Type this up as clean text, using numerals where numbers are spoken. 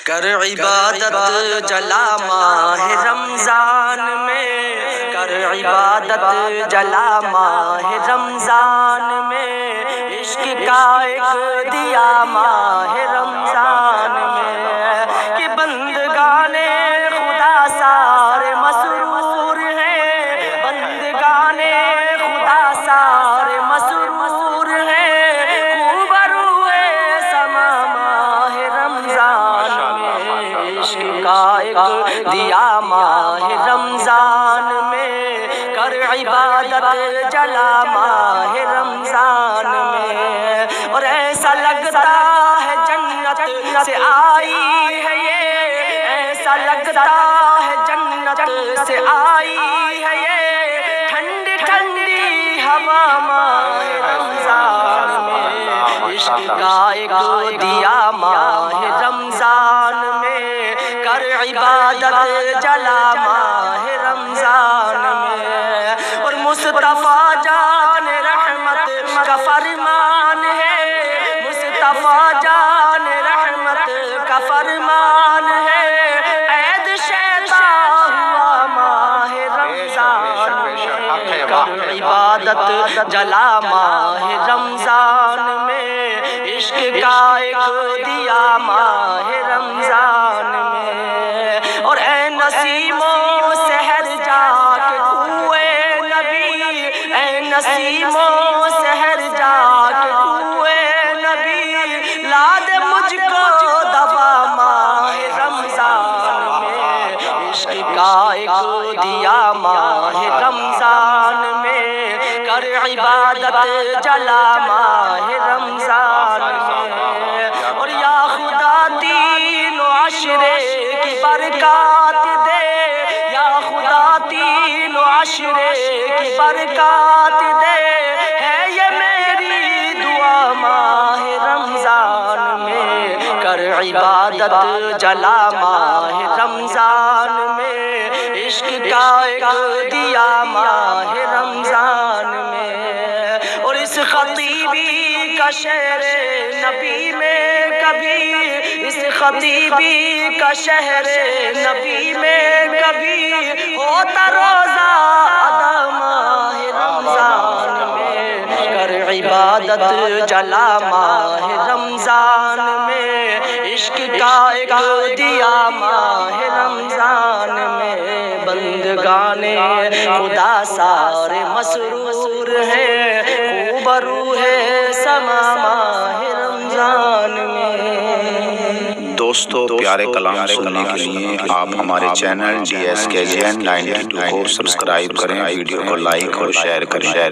کر عبادت جلا ماہ رمضان میں، کر عبادت جلا ماہ رمضان میں، عشق کا ایک دیا ماہ رمضان میں، کہ بندگان خدا سارے مسرور ہیں، بندگان خدا سارے مسرور ہیں، خوبروئے سما ماہ رمضان میں، عشق کا ایک دیا ماہ رمضان میں، کر عبادت جلا ماہ رمضان میں، اور ایسا لگتا ہے جنت سے آئی ہے یہ، ایسا لگتا ہے جنت سے آئی ہے یہ، ٹھنڈی ٹھنڈی ہوا ماہ رمضان میں، عشق کا ایک دیا ماہ رمضان میں، کر عبادت جلا ماہ رمضان میں، اور مصطفیٰ جان رحمت کا فرمان ہے، مصطفیٰ جان رحمت کا فرمان ہے، عید شیطان ہوا ماہ رمضان میں، کر عبادت جلا ماہ رمضان میں، عشق کا ایک دیا ماہ رمضان میں، اور اے نسیم و سحر جا کے کوئے نبی، اے نسیم و سحر جا کے کوئے نبی، لا دے مجھ کو دوا ماہ رمضان میں، عشق کا ایک دیا ماہ رمضان میں، کر عبادت جلا ماہ رمضان میں، اور یا خدا تین و عشرے کی برکات دے، یا خدا تین و عشرے کی برکات دے، ہے یہ میری دعا ماہ رمضان میں، کر عبادت جلا ماہ رمضان میں، عشق کا ایک دیا ماہ رمضان میں، اور اس خطیبی کا شہر نبی میں کبھی، اس خطیبی کا شہر نبی میں کبھی، ہوتا روزہ ادا ماہ رمضان میں، کر عبادت جلا ماہ رمضان میں، عشق کا ایک دیا ماہ رمضان میں، بندگان خدا سارے مسرور ہیں، خوبرو ہے سما ماہ رمضان میں۔ دوستو پیارے کلام سننے کے لیے آپ ہمارے چینل DSKJN 92 کو سبسکرائب کریں، ویڈیو کو لائک اور شیئر کریں۔